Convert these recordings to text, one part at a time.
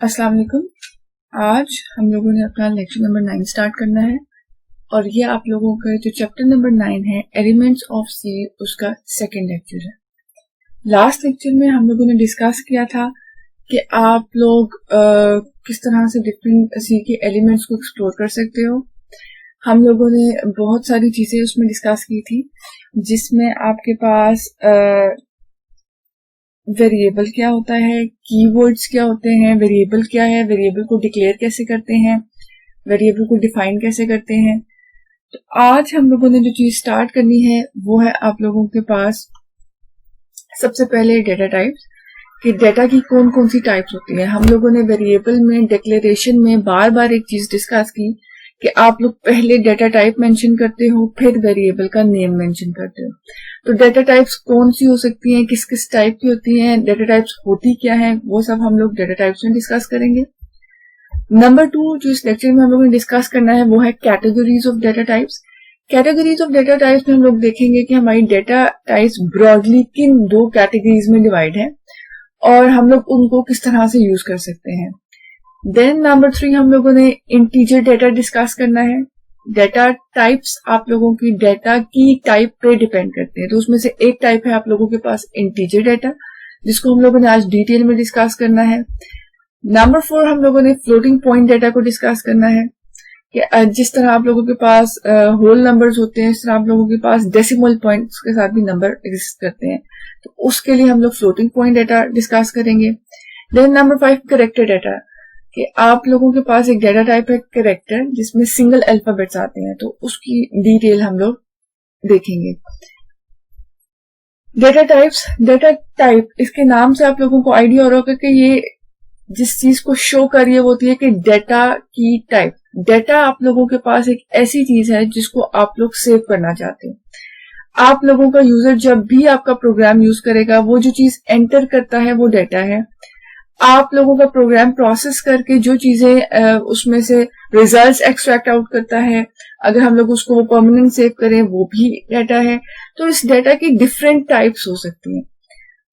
अस्सलाम वालेकुम। आज हम लोगों ने अपना लेक्चर नंबर 9 स्टार्ट करना है और ये आप लोगों का जो चैप्टर नंबर 9 है एलिमेंट्स ऑफ सी, उसका सेकंड लेक्चर है। लास्ट लेक्चर में हम लोगों ने डिस्कस किया था कि आप लोग किस तरह से डिफरेंट सी के एलिमेंट्स को एक्सप्लोर कर सकते हो। हम लोगों ने बहुत सारी चीजें उसमें डिस्कस की थी, जिसमें आपके पास वेरिएबल क्या होता है, कीवर्ड्स क्या होते हैं, वेरिएबल क्या है, वेरिएबल को डिक्लेयर कैसे करते हैं, वेरिएबल को डिफाइन कैसे करते हैं। तो आज हम लोगों ने जो चीज स्टार्ट करनी है वो है आप लोगों के पास सबसे पहले डेटा टाइप्स, कि डेटा की कौन कौन सी टाइप्स होती है। हम लोगों ने वेरिएबल में डिक्लेरेशन में बार बार एक चीज डिस्कस की कि आप लोग पहले डेटा टाइप मेंशन करते हो, फिर वेरिएबल का नेम मेंशन करते हो। तो डेटा टाइप्स कौन सी हो सकती हैं, किस किस टाइप की होती हैं, डेटा टाइप्स होती क्या है, वो सब हम लोग डेटा टाइप्स में डिस्कस करेंगे। नंबर 2 जो इस लेक्चर में हम लोगों ने डिस्कस करना है वो है categories of data types. Categories of data types में हम लोग देखेंगे कि हमारी डेटा टाइप्स ब्रॉडली किन दो कैटेगरीज में डिवाइड है और हम लोग उनको किस तरह से यूज कर सकते हैं। देन नंबर 3 हम लोगों ने इंटीजर डेटा डिस्कस करना है। डेटा टाइप्स आप लोगों की डेटा की टाइप पे डिपेंड करते हैं, तो उसमें से एक टाइप है आप लोगों के पास इंटीजर डेटा, जिसको हम लोगों ने आज डिटेल में डिस्कस करना है। नंबर 4 हम लोगों ने फ्लोटिंग पॉइंट डेटा को डिस्कस करना है कि जिस तरह आप लोगों के पास होल नंबर्स होते हैं, इस तरह आप लोगों के पास डेसिमल पॉइंट्स के साथ भी नंबर एग्जिस्ट करते हैं, तो उसके लिए हम लोग फ्लोटिंग पॉइंट डेटा डिस्कस करेंगे। देन नंबर 5 कैरेक्टर डेटा, कि आप लोगों के पास एक डेटा टाइप है कैरेक्टर, जिसमें सिंगल अल्फाबेट्स आते हैं, तो उसकी डिटेल हम लोग देखेंगे। डेटा टाइप्स, डेटा टाइप इसके नाम से आप लोगों को आइडिया हो रहा होगा कि ये जिस चीज को शो कर रही है वो होती है कि डेटा की टाइप। डेटा आप लोगों के पास एक ऐसी चीज है जिसको आप लोग सेव करना चाहते हैं। आप लोगों का यूजर जब भी आपका प्रोग्राम यूज करेगा, वो जो चीज एंटर करता है वो डेटा है। आप लोगों का प्रोग्राम प्रोसेस करके जो चीजें उसमें से रिजल्ट्स एक्सट्रैक्ट आउट करता है, अगर हम लोग उसको वो परमानेंट सेव करें वो भी डेटा है। तो इस डेटा की डिफरेंट टाइप्स हो सकती हैं।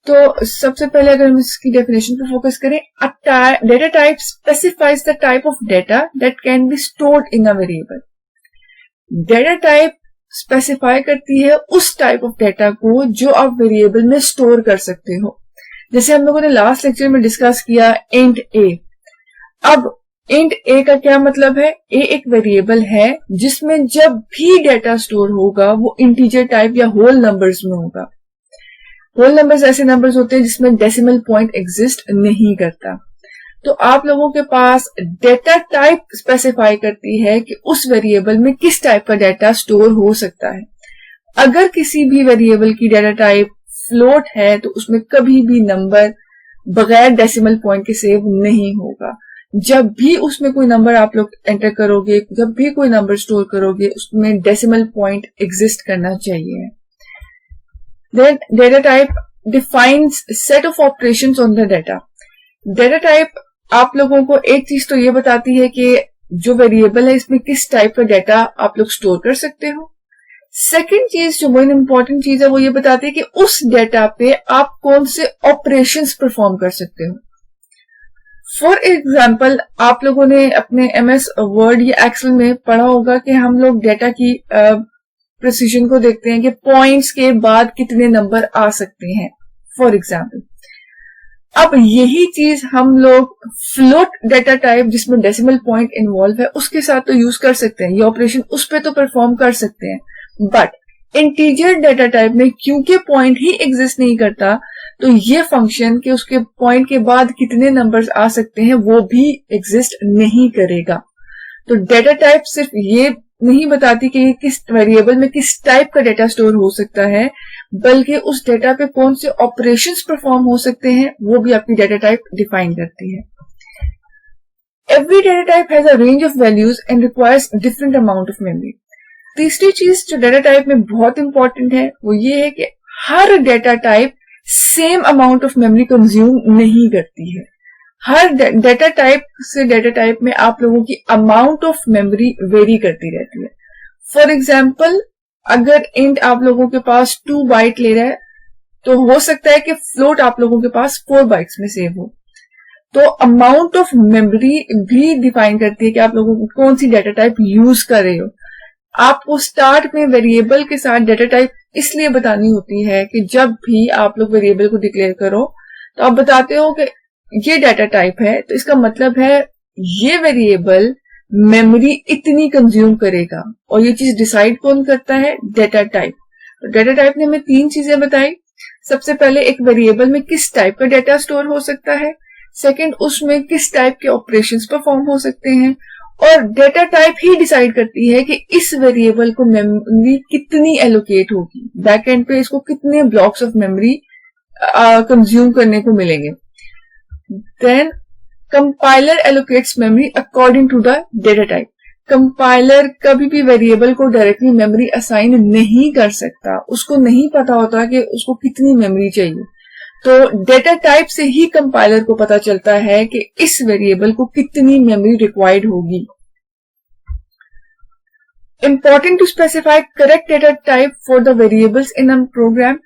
तो सबसे पहले अगर हम इसकी डेफिनेशन पर फोकस करें, data type specifies the type of data that can be stored in a variable. Data type specify करती है उस टाइप ऑफ डेटा को जो आप वेरिएबल में स्टोर कर सकते हो। जैसे हम लोगों ने लास्ट लेक्चर में डिस्कस किया इंट ए। अब इंट ए का क्या मतलब है? ए एक वेरिएबल है जिसमें जब भी डेटा स्टोर होगा वो इंटीजर टाइप या होल नंबर्स में होगा। होल नंबर्स ऐसे नंबर्स होते हैं जिसमें डेसिमल पॉइंट एग्जिस्ट नहीं करता। तो आप लोगों के पास डेटा टाइप स्पेसिफाई करती है कि उस वेरिएबल में किस टाइप का डेटा स्टोर हो सकता है। अगर किसी भी वेरिएबल की डेटा टाइप फ्लोट है तो उसमें कभी भी नंबर बगैर डेसिमल पॉइंट के सेव नहीं होगा। जब भी उसमें कोई नंबर आप लोग एंटर करोगे, जब भी कोई नंबर स्टोर करोगे, उसमें डेसिमल पॉइंट एग्जिस्ट करना चाहिए। Then data type defines set of operations on the data. Data type आप लोगों को एक चीज तो ये बताती है कि जो वेरिएबल है इसमें किस टाइप का डेटा आप लोग स्टोर कर सकते हो। सेकेंड चीज जो मोस्ट इंपॉर्टेंट चीज है वो ये बताती है कि उस डेटा पे आप कौन से ऑपरेशंस परफॉर्म कर सकते हो। फॉर एग्जाम्पल, आप लोगों ने अपने MS वर्ड या एक्सेल में पढ़ा होगा कि हम लोग डेटा की प्रिसीजन को देखते हैं कि पॉइंट्स के बाद कितने नंबर आ सकते हैं, फॉर एग्जाम्पल। अब यही चीज हम लोग फ्लोट डेटा टाइप जिसमें डेसिमल पॉइंट इन्वॉल्व है उसके साथ तो यूज कर सकते हैं, ये ऑपरेशन उस पर तो परफॉर्म कर सकते हैं। बट इंटीजर डेटा टाइप में क्योंकि पॉइंट ही एग्जिस्ट नहीं करता, तो ये फंक्शन के उसके पॉइंट के बाद कितने नंबर्स आ सकते हैं वो भी एग्जिस्ट नहीं करेगा। तो डेटा टाइप सिर्फ ये नहीं बताती कि किस वेरिएबल में किस टाइप का डेटा स्टोर हो सकता है, बल्कि उस डेटा पे कौन से ऑपरेशंस परफॉर्म हो सकते हैं वो भी आपकी डेटा टाइप डिफाइन करती है। Every data type has a range of values and requires different amount of memory. तीसरी चीज जो डेटा टाइप में बहुत इंपॉर्टेंट है वो ये है कि हर data type same amount of memory consume नहीं करती है। हर डेटा टाइप से डेटा टाइप में आप लोगों की अमाउंट ऑफ मेमोरी वेरी करती रहती है। फॉर एग्जाम्पल, अगर इंट आप लोगों के पास 2 बाइट ले रहा है तो हो सकता है कि फ्लोट आप लोगों के पास 4 बाइट्स में सेव हो। तो अमाउंट ऑफ मेमोरी भी डिफाइन करती है कि आप लोगों को कौन सी डेटा टाइप यूज कर रहे हो। आपको स्टार्ट में वेरिएबल के साथ डेटा टाइप इसलिए बतानी होती है कि जब भी आप लोग वेरिएबल को डिक्लेयर करो तो आप बताते हो कि ये डेटा टाइप है, तो इसका मतलब है ये वेरिएबल मेमोरी इतनी कंज्यूम करेगा। और ये चीज डिसाइड कौन करता है? Data type. तो डेटा टाइप ने हमें 3 चीजें बताई। सबसे पहले एक वेरिएबल में किस टाइप का डेटा स्टोर हो सकता है, सेकंड उसमें किस टाइप के ऑपरेशंस परफॉर्म हो सकते हैं, और डेटा टाइप ही डिसाइड करती है कि इस वेरिएबल को मेमोरी कितनी एलोकेट होगी, बैक एंड पे इसको कितने ब्लॉक्स ऑफ मेमोरी कंज्यूम करने को मिलेंगे। Then compiler allocates memory according to the data type. Compiler कभी भी वेरिएबल को डायरेक्टली मेमोरी असाइन नहीं कर सकता, उसको नहीं पता होता कि उसको कितनी मेमोरी चाहिए। तो डेटा टाइप से ही कंपाइलर को पता चलता है कि इस वेरिएबल को कितनी मेमोरी रिक्वायर्ड होगी। Important to specify correct data type for the variables in a program.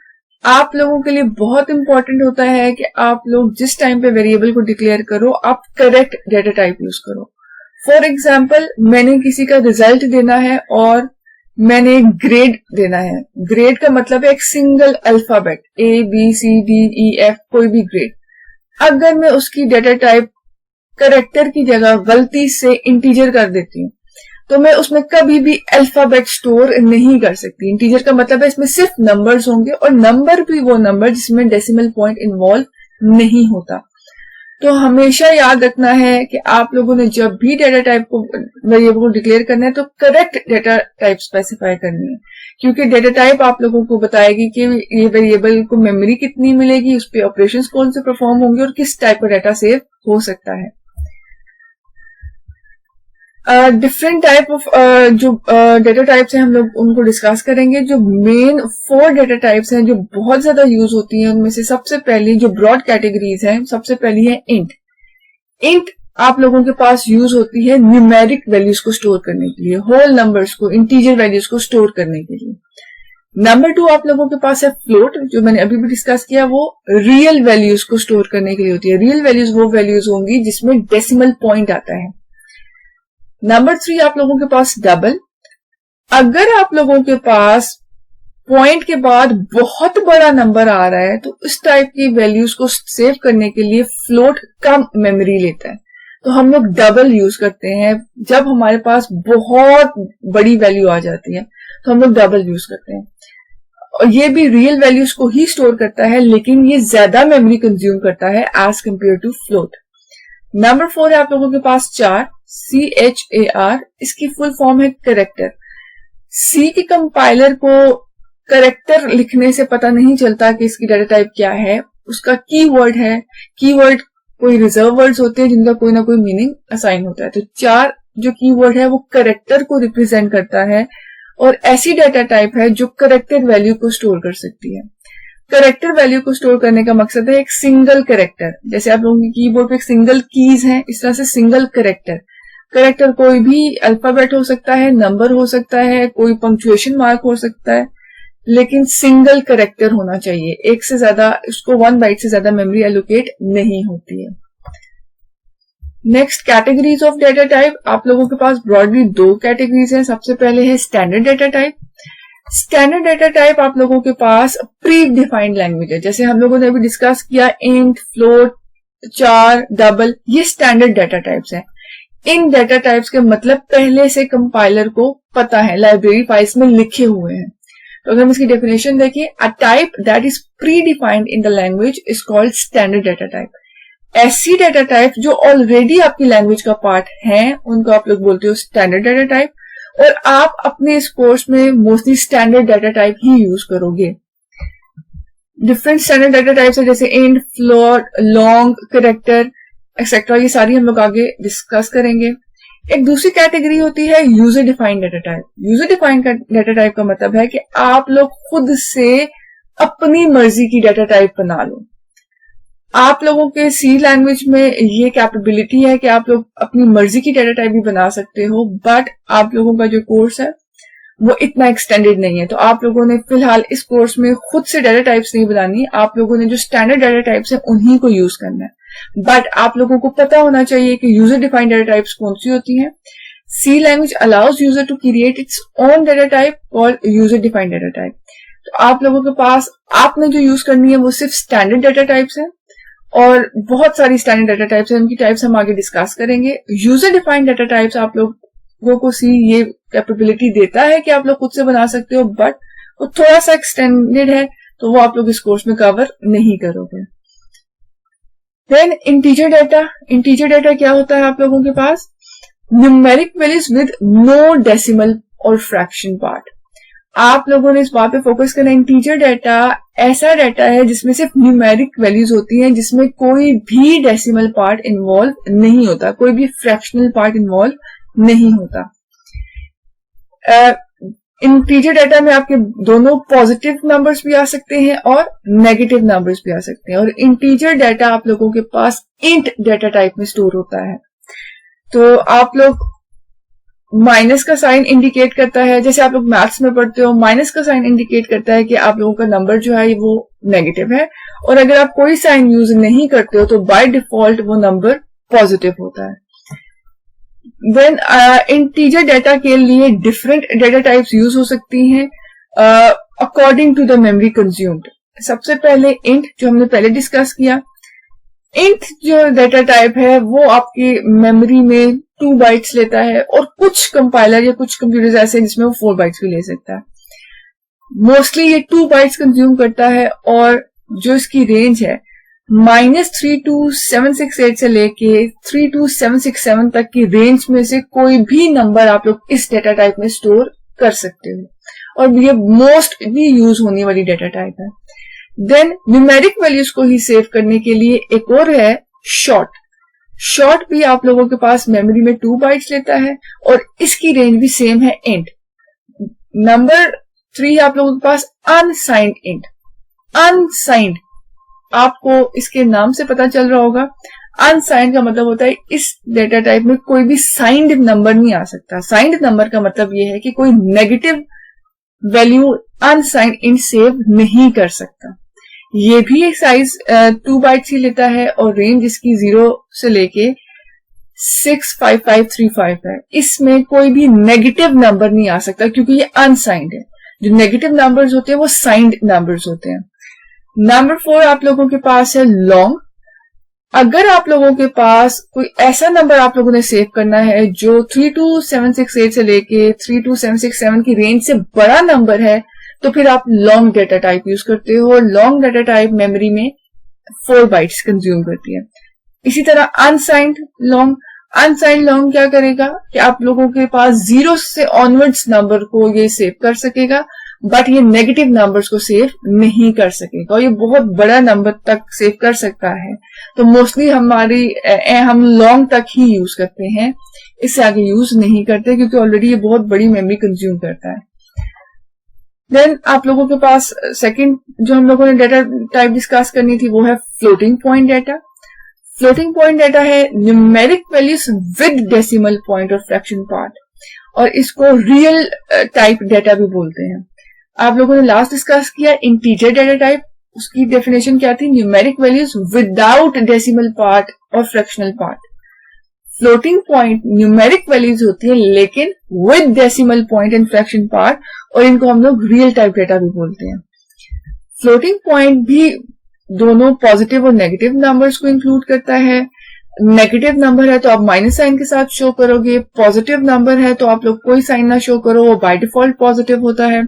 आप लोगों के लिए बहुत इंपॉर्टेंट होता है कि आप लोग जिस टाइम पे वेरिएबल को डिक्लेयर करो आप करेक्ट डेटा टाइप यूज करो। फॉर एग्जाम्पल, मैंने किसी का रिजल्ट देना है और मैंने ग्रेड देना है। ग्रेड का मतलब है एक सिंगल अल्फाबेट ABCDEF, कोई भी ग्रेड। अगर मैं उसकी डेटा टाइप करेक्टर की जगह गलती से इंटीजर कर देती हूँ तो मैं उसमें कभी भी अल्फाबेट स्टोर नहीं कर सकती। इंटीजर का मतलब है इसमें सिर्फ नंबर्स होंगे, और नंबर भी वो नंबर जिसमें डेसिमल पॉइंट इन्वॉल्व नहीं होता। तो हमेशा याद रखना है कि आप लोगों ने जब भी डेटा टाइप को वेरिएबल को डिक्लेयर करना है तो करेक्ट डेटा टाइप स्पेसिफाई करनी है, क्योंकि डेटा टाइप आप लोगों को बताएगी कि ये वेरिएबल को मेमोरी कितनी मिलेगी, उस पर ऑपरेशंस कौन से परफॉर्म होंगे और किस टाइप का डेटा सेव हो सकता है। डिफरेंट टाइप ऑफ जो डेटा टाइप्स हैं हम लोग उनको डिस्कस करेंगे। जो मेन 4 डेटा टाइप्स हैं जो बहुत ज्यादा यूज होती हैं उनमें से सबसे पहली जो ब्रॉड कैटेगरीज हैं, सबसे पहली है इंट। इंट आप लोगों के पास यूज होती है न्यूमेरिक वैल्यूज को स्टोर करने के लिए, होल नंबर्स को, इंटीजर वैल्यूज को स्टोर करने के लिए। नंबर 2 आप लोगों के पास है फ्लोट, जो मैंने अभी भी डिस्कस किया, वो रियल वैल्यूज को स्टोर करने के लिए होती है। रियल वैल्यूज वो वैल्यूज होंगी जिसमें डेसिमल पॉइंट आता है। नंबर 3 आप लोगों के पास डबल। अगर आप लोगों के पास पॉइंट के बाद बहुत बड़ा नंबर आ रहा है तो इस टाइप की वैल्यूज को सेव करने के लिए फ्लोट कम मेमोरी लेता है, तो हम लोग डबल यूज करते हैं। जब हमारे पास बहुत बड़ी वैल्यू आ जाती है तो हम लोग डबल यूज करते हैं, और ये भी रियल वैल्यूज को ही स्टोर करता है लेकिन ये ज्यादा मेमोरी कंज्यूम करता है as compare to float. Number 4 है आप लोगों के पास चार, CHAR। इसकी फुल फॉर्म है करेक्टर। सी के कंपाइलर को करेक्टर लिखने से पता नहीं चलता कि इसकी डेटा टाइप क्या है, उसका कीवर्ड है। कीवर्ड कोई रिजर्व वर्ड्स होते हैं जिनका कोई ना कोई मीनिंग असाइन होता है। तो चार जो कीवर्ड है वो करेक्टर को रिप्रेजेंट करता है, और ऐसी डेटा टाइप है जो करेक्टेड वैल्यू को स्टोर कर सकती है। करेक्टर वैल्यू को स्टोर करने का मकसद है एक सिंगल करेक्टर, जैसे आप लोगों की कीबोर्ड पे एक सिंगल कीज है, इस तरह से सिंगल करेक्टर। करेक्टर कोई भी अल्फाबेट हो सकता है, नंबर हो सकता है, कोई पंक्चुएशन मार्क हो सकता है, लेकिन सिंगल करेक्टर होना चाहिए। एक से ज्यादा, उसको 1 बाइट से ज्यादा मेमोरी एलोकेट नहीं होती है। Next, categories of data type. आप लोगों के पास ब्रॉडली 2 कैटेगरीज हैं। सबसे पहले है standard data type. Standard data type आप लोगों के पास प्री डिफाइंड लैंग्वेज है, जैसे हम लोगों ने अभी डिस्कस किया इंट, फ्लोट, चार, डबल, ये स्टैंडर्ड डेटा टाइप्स हैं। इन डेटा टाइप्स के मतलब पहले से कंपाइलर को पता है, लाइब्रेरी फाइल्स में लिखे हुए हैं। तो अगर हम इसकी डेफिनेशन देखें, a type that is pre defined in the language is called standard data type. ऐसी डेटा टाइप जो ऑलरेडी आपकी लैंग्वेज का पार्ट है उनको आप लोग बोलते हो स्टैंडर्ड डेटा टाइप, और आप अपने इस कोर्स में मोस्टली स्टैंडर्ड डेटा टाइप ही यूज करोगे। डिफरेंट स्टैंडर्ड डेटा टाइप्स है जैसे int, float, long, character etcetera, ये सारी हम लोग आगे डिस्कस करेंगे। एक दूसरी कैटेगरी होती है user defined data type. User defined data type का मतलब है कि आप लोग खुद से अपनी मर्जी की डेटा टाइप बना लो। आप लोगों के सी लैंग्वेज में ये कैपेबिलिटी है कि आप लोग अपनी मर्जी की डेटा टाइप भी बना सकते हो, बट आप लोगों का जो कोर्स है वो इतना एक्सटेंडेड नहीं है, तो आप लोगों ने फिलहाल इस कोर्स में खुद से डेटा टाइप्स नहीं बनानी। आप लोगों ने जो स्टैंडर्ड डेटा टाइप्स है उन्हीं को यूज करना है। बट आप लोगों को पता होना चाहिए कि यूजर डिफाइंड डेटा टाइप्स कौन सी होती हैं। C language allows user to create its own data type called user defined data type. तो आप लोगों के पास आपने जो यूज करनी है वो सिर्फ स्टैंडर्ड डेटा टाइप्स है, और बहुत सारी स्टैंडर्ड डेटा टाइप्स है, उनकी टाइप्स हम आगे डिस्कस करेंगे। यूजर डिफाइंड डेटा टाइप्स आप लोगों को सी ये कैपेबिलिटी देता है कि आप लोग खुद से बना सकते हो, बट वो थोड़ा सा एक्सटेंडेड है, तो वो आप लोग इस कोर्स में कवर नहीं करोगे। Then integer data. Integer data क्या होता है आप लोगों के पास? Numeric values with no decimal और फ्रैक्शन पार्ट। आप लोगों ने इस बात पे फोकस करना, इंटीजर डेटा ऐसा डेटा है जिसमें सिर्फ न्यूमेरिक वैल्यूज होती हैं, जिसमें कोई भी डेसिमल पार्ट इन्वॉल्व नहीं होता, कोई भी फ्रैक्शनल पार्ट इन्वॉल्व नहीं होता। इंटीजर डेटा में आपके दोनों पॉजिटिव नंबर्स भी आ सकते हैं और नेगेटिव नंबर्स भी आ सकते हैं, और इंटीजर डेटा आप लोगों के पास इंट डेटा टाइप में स्टोर होता है। तो आप लोग माइनस का साइन इंडिकेट करता है, जैसे आप लोग मैथ्स में पढ़ते हो, माइनस का साइन इंडिकेट करता है कि आप लोगों का नंबर जो है वो नेगेटिव है, और अगर आप कोई साइन यूज नहीं करते हो तो बाय डिफॉल्ट वो नंबर पॉजिटिव होता है। देन इंटीजर डेटा के लिए डिफरेंट डेटा टाइप्स यूज हो सकती हैं according to the memory consumed. सबसे पहले इंट, जो हमने पहले डिस्कस किया। इंट जो डेटा टाइप है वो आपकी मेमोरी में 2 बाइट्स लेता है, और कुछ कंपाइलर या कुछ कंप्यूटर्स ऐसे हैं जिसमें वो 4 बाइट्स भी ले सकता है। मोस्टली ये 2 बाइट्स कंज्यूम करता है, और जो इसकी रेंज है -32768 से लेके 32767 तक की रेंज में से कोई भी नंबर आप लोग इस डेटा टाइप में स्टोर कर सकते हो, और ये मोस्टली यूज होने वाली डेटा टाइप है। देन न्यूमेरिक वैल्यूज को ही सेव करने के लिए एक और है शॉर्ट। शॉर्ट भी आप लोगों के पास मेमोरी में 2 बाइट्स लेता है, और इसकी रेंज भी सेम है इंट। नंबर 3 आप लोगों के पास अनसाइंड इंट। अनसाइंड आपको इसके नाम से पता चल रहा होगा, अनसाइंड का मतलब होता है इस डेटा टाइप में कोई भी साइंड नंबर नहीं आ सकता। साइंड नंबर का मतलब यह है कि कोई negative value unsigned int save नहीं कर सकता। ये भी एक साइज 2 बाइट्स ही लेता है, और रेंज इसकी 0 से लेके 65535 है। इसमें कोई भी नेगेटिव नंबर नहीं आ सकता, क्योंकि ये अनसाइंड है। जो नेगेटिव नंबर्स होते हैं वो साइंड नंबर्स होते हैं। नंबर 4 आप लोगों के पास है लॉन्ग। अगर आप लोगों के पास कोई ऐसा नंबर आप लोगों ने सेव करना है जो 32768 से लेके 32767 की रेंज से बड़ा नंबर है, तो फिर आप लॉन्ग डेटा टाइप यूज करते हो, और लॉन्ग डेटा टाइप मेमोरी में 4 बाइट्स कंज्यूम करती है। इसी तरह अनसाइंड लॉन्ग। अनसाइंड लॉन्ग क्या करेगा कि आप लोगों के पास 0 से ऑनवर्ड्स नंबर को ये सेव कर सकेगा, बट ये नेगेटिव नंबर्स को सेव नहीं कर सकेगा, और ये बहुत बड़ा नंबर तक सेव कर सकता है। तो मोस्टली हम लॉन्ग तक ही यूज करते हैं, इससे आगे यूज नहीं करते, क्योंकि ऑलरेडी ये बहुत बड़ी मेमोरी कंज्यूम करता है। देन आप लोगों के पास सेकंड जो हम लोगों ने डेटा टाइप डिस्कस करनी थी वो है floating point data. Floating point data है numeric values with decimal point और फ्रैक्शन पार्ट, और इसको रियल टाइप डेटा भी बोलते हैं। आप लोगों ने लास्ट डिस्कस किया इंटीजर डेटा टाइप, उसकी डेफिनेशन क्या थी? Numeric values without decimal part और fractional part. Floating point numeric values होती है लेकिन with decimal point and fraction part, और इनको हम लोग रियल टाइप डेटा भी बोलते हैं। फ्लोटिंग पॉइंट भी दोनों पॉजिटिव और नेगेटिव नंबर्स को इंक्लूड करता है। नेगेटिव नंबर है तो आप माइनस साइन के साथ शो करोगे, पॉजिटिव नंबर है तो आप लोग कोई साइन ना शो करो, वो बाय डिफॉल्ट पॉजिटिव होता है।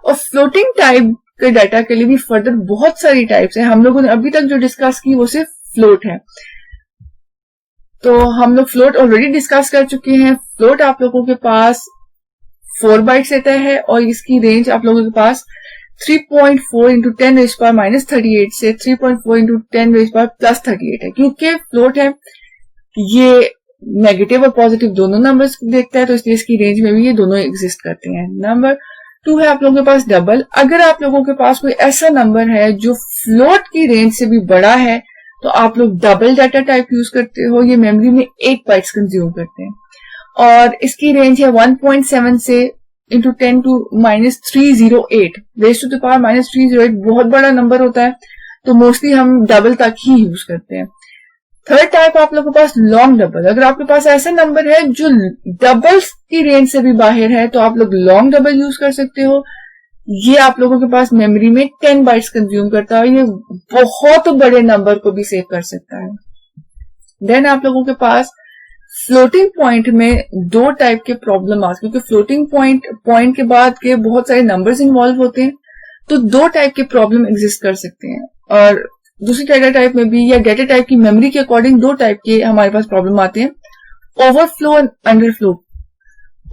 और फ्लोटिंग टाइप के डाटा के लिए भी फर्दर बहुत सारी टाइप्स हैं। हम लोगों ने अभी तक जो डिस्कस की वो सिर्फ फ्लोट है, तो हम लोग फ्लोट ऑलरेडी डिस्कस कर चुके हैं। फ्लोट आप लोगों के पास 4 बाइट्स लेता है, और इसकी रेंज आप लोगों के पास 3.4 इंटू 10⁻⁻38 से 3.4 इंटू 10⁻+38 है। क्योंकि फ्लोट है, ये नेगेटिव और पॉजिटिव दोनों नंबर्स देखता है, तो इसलिए इसकी रेंज में भी ये दोनों एग्जिस्ट करते हैं। नंबर 2 है आप लोगों के पास डबल। अगर आप लोगों के पास कोई ऐसा नंबर है जो फ्लोट की रेंज से भी बड़ा है, तो आप लोग डबल डाटा टाइप यूज करते हो। ये मेमोरी में 8 बाइट्स कंज्यूम करते हैं, और इसकी रेंज है 1.7 से into 10⁻308 raise to the power -308 बहुत बड़ा नंबर होता है, तो मोस्टली हम डबल तक ही यूज करते हैं। थर्ड टाइप आप लोगों के पास लॉन्ग डबल। अगर आपके पास ऐसा नंबर है जो डबल्स की रेंज से भी बाहर है तो आप लोग लॉन्ग डबल यूज कर सकते हो। ये आप लोगों के पास मेमोरी में 10 बाइट्स कंज्यूम करता है, ये बहुत बड़े नंबर को भी सेव कर सकता है। देन आप लोगों के पास फ्लोटिंग पॉइंट में दो टाइप के प्रॉब्लम आते हैं, क्योंकि फ्लोटिंग पॉइंट के बाद के बहुत सारे नंबर्स इन्वॉल्व होते हैं, तो दो टाइप के प्रॉब्लम एग्जिस्ट कर सकते हैं। और दूसरी डेटा टाइप में भी या डेटा टाइप की मेमोरी के अकॉर्डिंग दो टाइप के हमारे पास प्रॉब्लम आते हैं, ओवरफ्लो एंड अंडरफ्लो।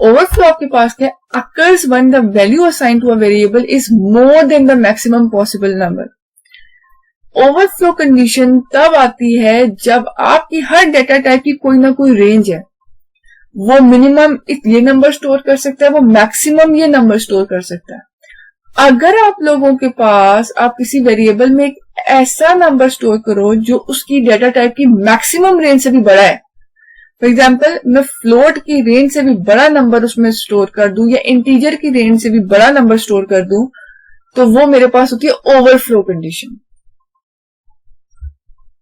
ओवरफ्लो आपके पास क्या occurs when the value assigned to a variable is more than the maximum possible number। Overflow condition तब आती है जब आपकी हर डेटा टाइप की कोई ना कोई रेंज है, वो मिनिमम ये नंबर स्टोर कर सकता है, वो मैक्सिमम ये नंबर स्टोर कर सकता है। अगर आप लोगों के पास आप किसी वेरिएबल में एक ऐसा नंबर स्टोर करो जो उसकी डेटा टाइप की मैक्सिमम रेंज से भी बड़ा है, फॉर एग्जाम्पल मैं फ्लोट की रेंज से भी बड़ा नंबर उसमें स्टोर कर दूं या इंटीजर की रेंज से भी बड़ा नंबर स्टोर कर दूं, तो वो मेरे पास होती है ओवरफ्लो कंडीशन।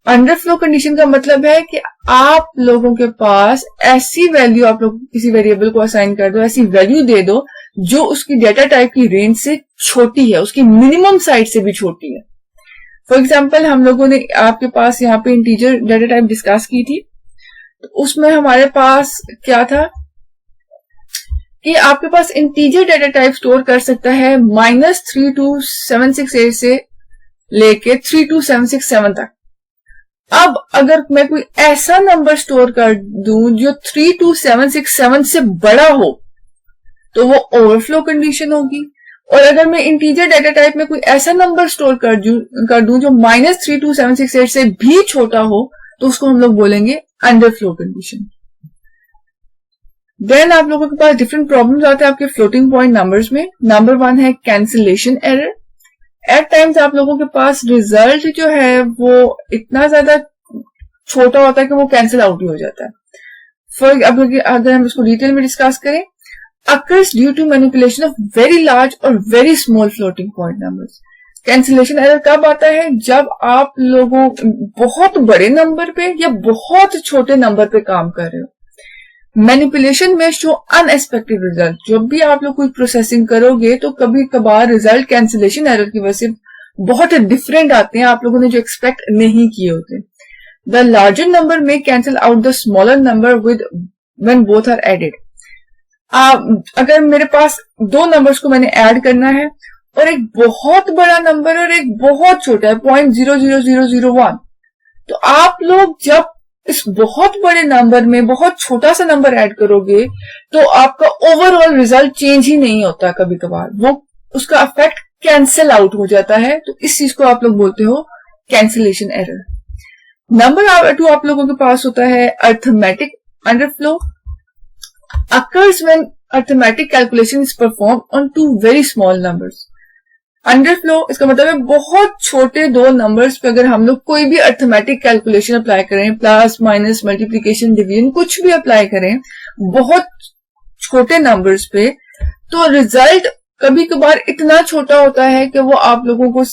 अंडरफ्लो कंडीशन का मतलब है कि आप लोगों के पास ऐसी वैल्यू, आप लोग किसी वेरिएबल को असाइन कर दो, ऐसी वैल्यू दे दो जो उसकी डेटा टाइप की रेंज से छोटी है, उसकी मिनिमम साइज से भी छोटी है। फॉर एग्जाम्पल हम लोगों ने आपके पास यहाँ पे इंटीजर डेटा टाइप डिस्कस की थी, तो उसमें हमारे पास क्या था कि आपके पास इंटीजर डेटा टाइप स्टोर कर सकता है -32768 से लेके 32767 तक। अब अगर मैं कोई ऐसा नंबर स्टोर कर दूं जो 32767 से बड़ा हो तो वो ओवरफ्लो कंडीशन होगी, और अगर मैं इंटीजर डेटा टाइप में कोई ऐसा नंबर स्टोर कर दूं जो -32768 से भी छोटा हो तो उसको हम लोग बोलेंगे अंडरफ्लो कंडीशन। देन आप लोगों के पास डिफरेंट प्रॉब्लम्स आते हैं आपके फ्लोटिंग पॉइंट नंबर्स में। नंबर 1 है कैंसिलेशन एरर। एट टाइम्स आप लोगों के पास रिजल्ट जो है वो इतना ज्यादा छोटा होता है कि वो कैंसिल आउट ही हो जाता है। फॉर अगर हम इसको डिटेल में डिस्कस करें, occurs due to manipulation of very large और very small floating point numbers। Cancellation error कब आता है? जब आप लोगों बहुत बड़े नंबर पे या बहुत छोटे नंबर पे काम कर रहे हो। मैनिपुलेशन में शो अनएक्सपेक्टेड रिजल्ट। जब भी आप लोग कोई प्रोसेसिंग करोगे तो कभी कभार रिजल्ट कैंसिलेशन एरर की वजह से बहुत डिफरेंट आते हैं, आप लोगों ने जो एक्सपेक्ट नहीं किए होते। द लार्जर नंबर में cancel out the smaller number with when both are added. अगर मेरे पास दो नंबर्स को मैंने ऐड करना है और एक बहुत बड़ा नंबर और एक बहुत छोटा है 0.00001, तो आप लोग जब इस बहुत बड़े नंबर में बहुत छोटा सा नंबर ऐड करोगे तो आपका ओवरऑल रिजल्ट चेंज ही नहीं होता, कभी कभार वो उसका इफेक्ट कैंसिल आउट हो जाता है। तो इस चीज को आप लोग बोलते हो कैंसिलेशन एरर। नंबर 2 आप लोगों के पास होता है arithmetic underflow. occurs when arithmetic calculation is performed on two very small numbers। Underflow इसका मतलब है बहुत छोटे दो नंबर्स पे अगर हम लोग कोई भी अर्थमेटिक कैलकुलेशन अप्लाई करें, प्लस माइनस मल्टीप्लीकेशन डिवीजन कुछ भी अप्लाई करें बहुत छोटे नंबर्स पे, तो रिजल्ट कभी कभार इतना छोटा होता है कि वो आप लोगों को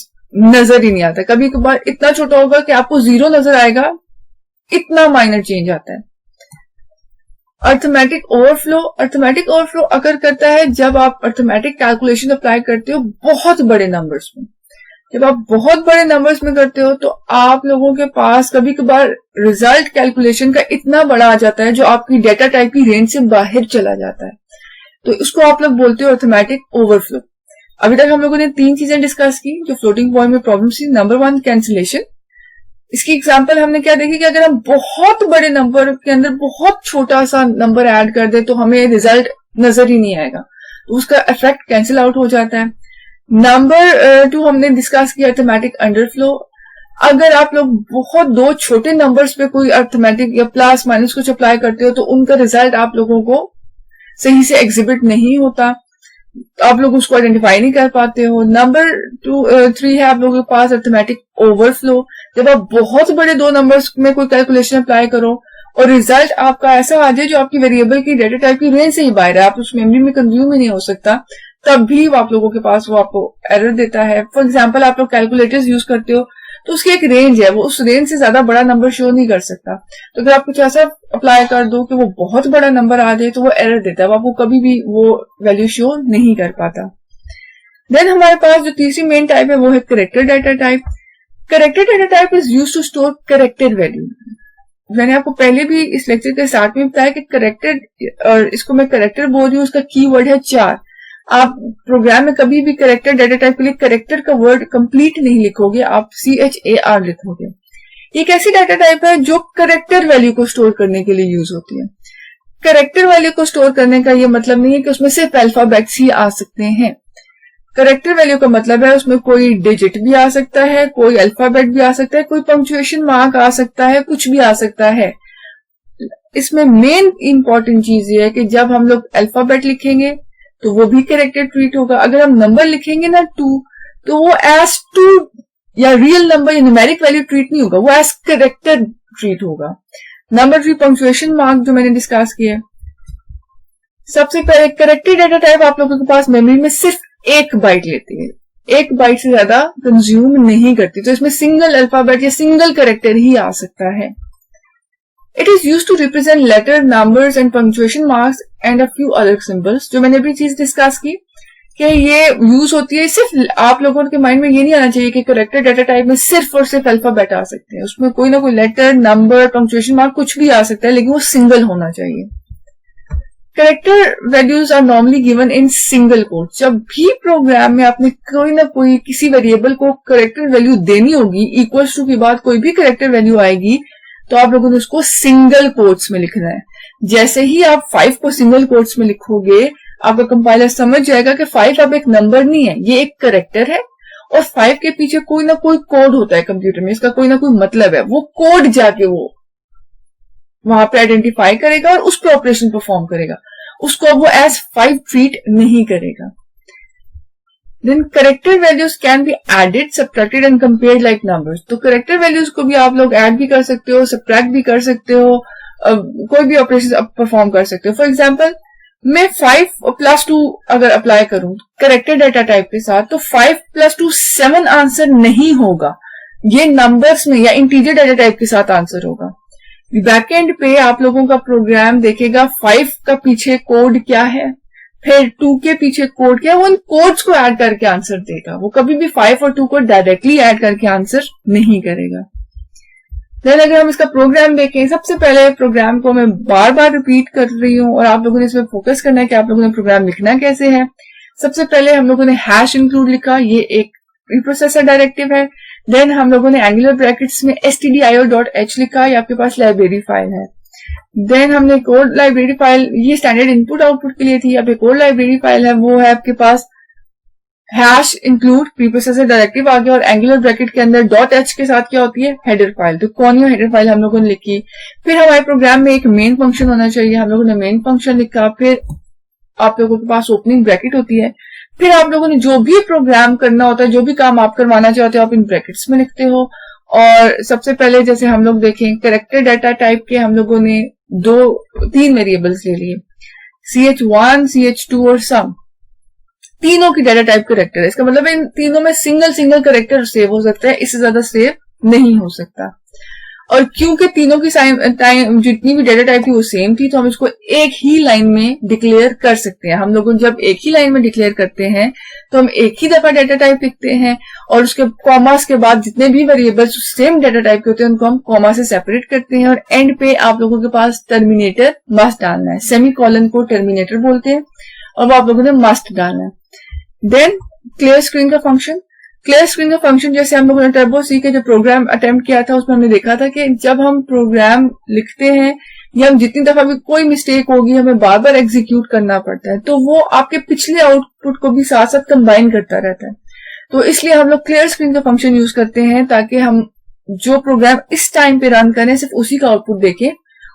नजर ही नहीं आता। कभी कभार इतना छोटा होगा कि आपको 0 नजर आएगा, इतना माइनर चेंज आता है। अर्थमेटिक ओवरफ्लो अगर करता है जब आप अर्थमेटिक कैलकुलेशन अप्लाई करते हो बहुत बड़े नंबर्स में। जब आप बहुत बड़े नंबर्स में करते हो तो आप लोगों के पास कभी कभार रिजल्ट कैलकुलेशन का इतना बड़ा आ जाता है जो आपकी डेटा टाइप की रेंज से बाहर चला जाता है, तो इसको आप लोग बोलते हो अर्थमेटिक ओवरफ्लो। अभी तक हम लोगों ने 3 चीजें डिस्कस की जो फ्लोटिंग पॉइंट में प्रॉब्लम थी। Number 1 cancellation. इसकी एग्जांपल हमने क्या देखी कि अगर हम बहुत बड़े नंबर के अंदर बहुत छोटा सा नंबर ऐड कर दे तो हमें रिजल्ट नजर ही नहीं आएगा, तो उसका इफेक्ट कैंसिल आउट हो जाता है। नंबर 2 हमने डिस्कस किया अर्थमेटिक अंडरफ्लो। अगर आप लोग बहुत दो छोटे नंबर्स पे कोई अर्थमेटिक या प्लस माइनस कुछ अप्लाई करते हो तो उनका रिजल्ट आप लोगों को सही से एग्जिबिट नहीं होता, आप लोग उसको आइडेंटिफाई नहीं कर पाते हो। नंबर 3 है आप लोगों के पास अर्थमेटिक ओवरफ्लो। जब आप बहुत बड़े दो नंबर्स में कोई कैलकुलेशन अप्लाई करो और रिजल्ट आपका ऐसा आ जाए जो आपकी वेरिएबल की डेटा टाइप की रेंज से ही बाहर है, आप उस मेमोरी में कंज्यूम ही नहीं हो सकता, तब भी आप लोगों के पास वो आपको एरर देता है। फॉर एग्जाम्पल आप लोग कैलकुलेटर्स यूज करते हो तो उसकी एक रेंज है, वो उस रेंज से ज्यादा बड़ा नंबर शो नहीं कर सकता। तो अगर आप कुछ ऐसा अप्लाई कर दो कि वो बहुत बड़ा नंबर आ जाए तो वो एरर देता है, वो आपको कभी भी वो वैल्यू शो नहीं कर पाता। देन हमारे पास जो तीसरी मेन टाइप है वो है character data type. Character data type is used to store character value. मैंने आपको पहले भी इस लेक्चर के स्टार्ट में बताया कि करेक्टर, और इसको मैं करेक्टर बोल रही हूँ, उसका कीवर्ड है 4। आप प्रोग्राम में कभी भी करेक्टर डाटा टाइप के लिए करेक्टर का वर्ड कंप्लीट नहीं लिखोगे, आप CHAR लिखोगे। एक ऐसी डाटा टाइप है जो करेक्टर वैल्यू को स्टोर करने के लिए यूज होती है। करेक्टर वैल्यू को स्टोर करने का ये मतलब नहीं है कि उसमें सिर्फ अल्फाबेट्स ही आ सकते हैं। करेक्टर वैल्यू का मतलब है उसमें कोई डिजिट भी आ सकता है, कोई अल्फाबेट भी आ सकता है, कोई पंक्चुएशन मार्क आ सकता है, कुछ भी आ सकता है। इसमें मेन इंपॉर्टेंट चीज ये है कि जब हम लोग अल्फाबेट लिखेंगे तो वो भी करेक्टर ट्रीट होगा। अगर हम नंबर लिखेंगे ना 2, तो वो एज 2 या रियल नंबर या न्यूमेरिक वैल्यू ट्रीट नहीं होगा, वो एज करेक्टर ट्रीट होगा। नंबर 3 पंक्चुएशन मार्क जो मैंने डिस्कस किया। सबसे पहले करेक्टर डाटा टाइप आप लोगों के पास मेमोरी में सिर्फ 1 बाइट लेती है, 1 बाइट से ज्यादा कंज्यूम नहीं करती, तो इसमें सिंगल अल्फाबेट या सिंगल करेक्टर ही आ सकता है। It is used to represent letter, numbers and punctuation marks and a few other symbols। जो मैंने अभी चीज डिस्कस की कि ये यूज होती है, सिर्फ आप लोगों के माइंड में ये नहीं आना चाहिए कि करेक्टर डाटा टाइप में सिर्फ और सिर्फ अल्फाबेट आ सकते हैं। उसमें कोई ना कोई लेटर, नंबर, पंक्चुएशन मार्क कुछ भी आ सकता है, लेकिन वो सिंगल होना चाहिए। Character values are normally given in single quote. जब भी प्रोग्राम में आपने कोई ना कोई किसी वेरिएबल को करेक्टर वैल्यू देनी होगी, इक्वल्स टू के बाद कोई भी करेक्टर वैल्यू आएगी, तो आप लोगों ने उसको सिंगल कोट्स में लिखना है। जैसे ही आप 5 को सिंगल कोट्स में लिखोगे, आपका कंपाइलर समझ जाएगा कि 5 अब एक नंबर नहीं है, ये एक करेक्टर है, और 5 के पीछे कोई ना कोई कोड होता है कंप्यूटर में, इसका कोई ना कोई मतलब है। वो कोड जाके वो वहां पे आइडेंटिफाई करेगा और उस पर ऑपरेशन परफॉर्म करेगा, उसको वो एज 5 ट्रीट नहीं करेगा। Then character values can be added, subtracted and compared like numbers। तो character values को भी आप लोग ऐड भी कर सकते हो, सब्ट्रैक्ट भी कर सकते हो, कोई भी ऑपरेशन परफॉर्म कर सकते हो। फॉर एग्जाम्पल मैं 5+2 अगर अप्लाई करूं करेक्टर डाटा टाइप के साथ, तो 5+2 7 आंसर नहीं होगा, ये नंबर्स में या इंटीजर डाटा टाइप के साथ आंसर होगा। बैकएंड पे आप लोगों का प्रोग्राम देखेगा 5 का पीछे कोड क्या है, फिर 2 के पीछे कोड क्या है, वो इन कोड्स को ऐड करके आंसर देगा। वो कभी भी 5 और 2 को डायरेक्टली ऐड करके आंसर नहीं करेगा। देन अगर हम इसका प्रोग्राम देखें, सबसे पहले प्रोग्राम को मैं बार बार रिपीट कर रही हूँ और आप लोगों ने इसमें फोकस करना है कि आप लोगों ने प्रोग्राम लिखना कैसे है। सबसे पहले हम लोगों ने हैश इंक्लूड लिखा, ये एक प्रीप्रोसेसर डायरेक्टिव है। देन हम लोगों ने एंगुलर ब्रैकेट्स में stdio.h लिखा, ये आपके पास लाइब्रेरी फाइल है। देन हमने एक और लाइब्रेरी फाइल, ये स्टैंडर्ड इनपुट आउटपुट के लिए थी, अब एक और लाइब्रेरी फाइल है, वो है आपके पास हैश इंक्लूड प्रीप्रोसेसर डायरेक्टिव आ गया, और एंगुलर ब्रैकेट के अंदर .h के साथ क्या होती है, हेडर फाइल। तो कौन ही हेडर फाइल हम लोगों ने लिखी। फिर हमारे प्रोग्राम में एक मेन फंक्शन होना चाहिए, हम लोगों ने मेन फंक्शन लिखा। फिर आप लोगों के पास ओपनिंग ब्रैकेट होती है। फिर आप लोगों ने जो भी प्रोग्राम करना होता है, जो भी काम आप करवाना चाहते हो, आप इन ब्रैकेट्स में लिखते हो। और सबसे पहले जैसे हम लोग देखें, करेक्टर डाटा टाइप के हम लोगों ने 3 वेरिएबल्स ले लिए, ch1, ch2 और सम। तीनों की डाटा टाइप करेक्टर है, इसका मतलब इन तीनों में सिंगल करेक्टर सेव हो सकता है, इससे ज्यादा सेव नहीं हो सकता। और क्योंकि तीनों की जितनी भी डाटा टाइप थी वो सेम थी, तो हम इसको एक ही लाइन में डिक्लेयर कर सकते हैं। हम लोग जब एक ही लाइन में डिक्लेयर करते हैं तो हम एक ही दफा डाटा टाइप लिखते हैं, और उसके कॉमास के बाद जितने भी वेरिएबल्स सेम डाटा टाइप के होते हैं उनको हम कॉमा से सेपरेट करते हैं। और एंड पे आप लोगों के पास टर्मिनेटर मस्ट डालना है, सेमीकोलन को टर्मिनेटर बोलते हैं, और वो आप लोगों ने मस्ट डालना है। देन क्लियर स्क्रीन का फंक्शन। क्लियर स्क्रीन का फंक्शन जैसे हम लोगों ने टर्बो सी के जो प्रोग्राम अटेम्प्ट किया था उसमें हमने देखा था कि जब हम प्रोग्राम लिखते हैं या हम जितनी दफा भी कोई मिस्टेक होगी हमें बार बार एग्जीक्यूट करना पड़ता है, तो वो आपके पिछले आउटपुट को भी साथ साथ कंबाइन करता रहता है। तो इसलिए हम लोग क्लियर स्क्रीन का फंक्शन यूज करते हैं ताकि हम जो प्रोग्राम इस टाइम पे रन करें सिर्फ उसी का आउटपुट देखें,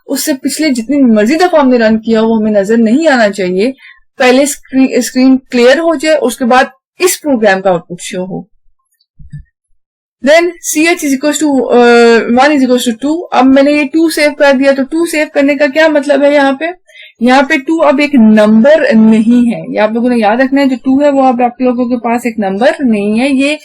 उससे पिछले जितनी मर्जी दफा हमने रन किया वो हमें नजर नहीं आना चाहिए। पहले स्क्रीन क्लियर हो जाए, उसके बाद इस प्रोग्राम का आउटपुट शो हो। Then ch is equals to 1 is equals to 2। अब मैंने ये 2 सेव कर दिया, तो 2 सेव करने का क्या मतलब है, यहाँ पे 2 अब एक नंबर नहीं है। ये आप लोगों ने याद रखना है, जो 2 है वो अब आप लोगों के पास एक नंबर नहीं है, ये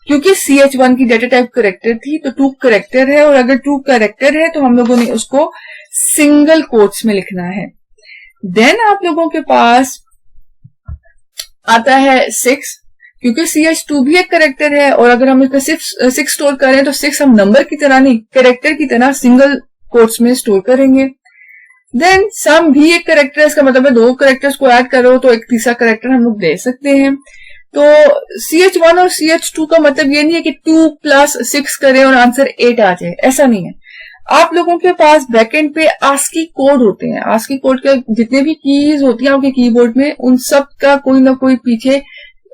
क्योंकि CH1 की डेटा टाइप करेक्टर थी तो 2 करेक्टर है, और अगर 2 करेक्टर है तो हम लोगों ने उसको सिंगल कोट्स में लिखना है। देन आप लोगों के पास आता है 6, क्योंकि CH2 भी एक करेक्टर है, और अगर हम इसमें 6 स्टोर करें तो 6 हम नंबर की तरह नहीं, करेक्टर की तरह सिंगल कोट्स में स्टोर करेंगे। देन सम भी एक करेक्टर है, इसका मतलब है 2 करेक्टर्स को ऐड करो तो एक तीसरा करेक्टर हम लोग दे सकते हैं। तो CH1 और CH2 का मतलब ये नहीं है कि 2 + 6 करें और आंसर 8 आ जाए, ऐसा नहीं है। आप लोगों के पास बैकएंड पे ASCII कोड होते हैं। ASCII कोड के जितने भी कीज होती हैं आपके कीबोर्ड में, उन सब का कोई ना कोई पीछे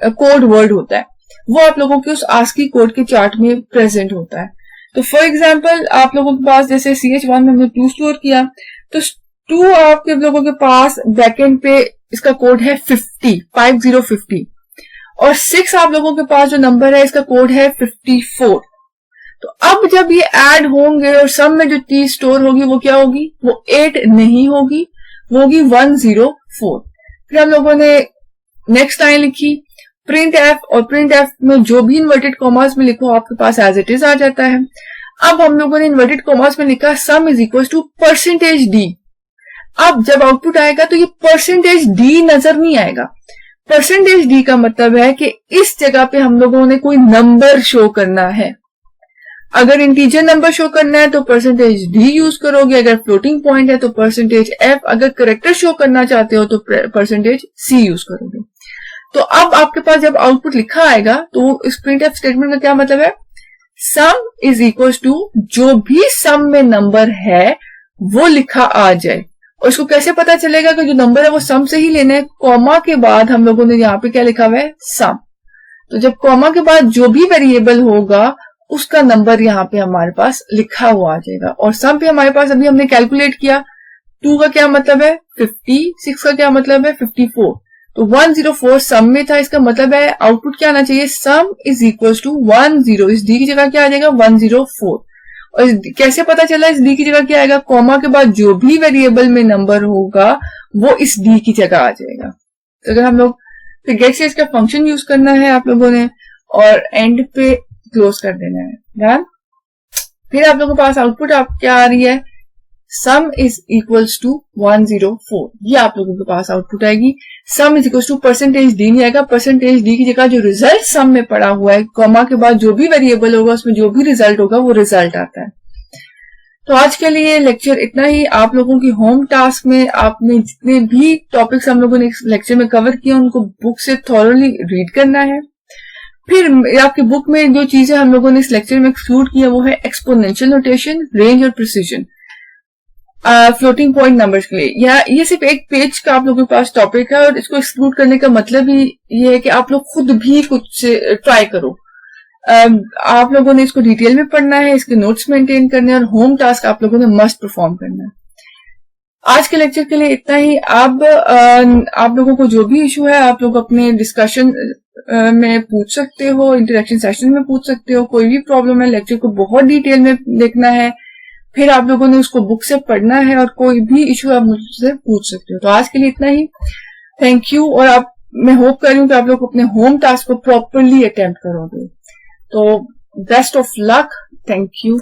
कोड वर्ड होता है, वो आप लोगों के उस ASCII कोड के चार्ट में प्रेजेंट होता है। तो फॉर एग्जांपल आप लोगों के पास जैसे CH1 में हमने 2 स्टोर किया, तो 2 आपके लोगों के पास बैकएंड पे इसका कोड है 50, और 6 आप लोगों के पास जो नंबर है इसका कोड है 54। तो अब जब ये ऐड होंगे और सम में जो चीज स्टोर होगी वो क्या होगी, वो 8 नहीं होगी, वो होगी 104। फिर हम लोगों ने नेक्स्ट लाइन लिखी प्रिंट एफ, और प्रिंट एफ में जो भी इन्वर्टेड कॉमास में लिखो आपके पास एज इट इज आ जाता है। अब हम लोगों ने इन्वर्टेड कॉमास में लिखा sum is equal to %d। अब जब आउटपुट आएगा तो ये %d नजर नहीं आएगा। %d का मतलब है कि इस जगह पे हम लोगों ने कोई नंबर शो करना है। अगर इंटीजर नंबर शो करना है तो %d यूज करोगे, अगर फ्लोटिंग पॉइंट है तो %f, अगर करेक्टर शो करना चाहते हो तो %c यूज करोगे। तो अब आपके पास जब आउटपुट लिखा आएगा तो इस printf स्टेटमेंट का क्या मतलब है, सम इज इक्वल टू जो भी सम में नंबर है वो लिखा आ जाए। और इसको कैसे पता चलेगा कि जो नंबर है वो सम से ही लेना है, कॉमा के बाद हम लोगों ने यहाँ पे क्या लिखा हुआ है, सम। तो जब कॉमा के बाद जो भी वेरिएबल होगा उसका नंबर यहाँ पे हमारे पास लिखा हुआ आ जाएगा। और सम पे हमारे पास अभी हमने कैलकुलेट किया, 2 का क्या मतलब है 50, 6 का क्या मतलब है 54, तो 104 सम में था। इसका मतलब है आउटपुट क्या आना चाहिए, सम इज इक्वल टू 10, इस डी की जगह क्या आ जाएगा 104। और कैसे पता चला इस डी की जगह क्या आएगा, कॉमा के बाद जो भी वेरिएबल में नंबर होगा वो इस डी की जगह आ जाएगा। तो अगर हम लोग फिर गेट से इसका फंक्शन यूज करना है आप लोगों ने, और एंड पे क्लोज कर देना है, डन। फिर आप लोगों के पास आउटपुट आप क्या आ रही है, सम इज इक्वल्स टू 104, ये आप लोगों के पास आउटपुट आएगी। Sum is equals to %d नहीं आएगा, %d की जगह जो रिजल्ट सम में पड़ा हुआ है, कॉमा के बाद जो भी वेरिएबल होगा उसमें जो भी रिजल्ट होगा वो रिजल्ट आता है। तो आज के लिए लेक्चर इतना ही। आप लोगों की होम टास्क में आपने जितने भी टॉपिक्स हम लोगों ने इस लेक्चर में कवर किए उनको बुक से थॉरोली रीड करना है। फिर आपकी बुक में जो चीजें हम लोगों ने इस लेक्चर में एक्सक्लूड किया वो है एक्सपोनेंशियल नोटेशन, रेंज और प्रिसीजन फ्लोटिंग पॉइंट नंबर्स के लिए। या ये सिर्फ एक पेज का आप लोगों के पास टॉपिक है, और इसको एक्सक्लूड करने का मतलब ही ये है कि आप लोग खुद भी कुछ ट्राई करो। आप लोगों ने इसको डिटेल में पढ़ना है, इसके नोट्स मेंटेन करने और होम टास्क आप लोगों ने मस्ट परफॉर्म करना है। आज के लेक्चर के लिए इतना ही। अब आप लोगों को जो भी इशू है आप लोग अपने डिस्कशन में पूछ सकते हो, इंटरेक्शन सेशन में पूछ सकते हो। कोई भी प्रॉब्लम है लेक्चर को बहुत डिटेल में देखना है, फिर आप लोगों ने उसको बुक से पढ़ना है, और कोई भी इशू आप मुझसे पूछ सकते हो। तो आज के लिए इतना ही, थैंक यू। और मैं होप कर रही हूँ कि आप लोग अपने होम टास्क को प्रॉपरली अटेम्प्ट करोगे। तो best of luck, thank you.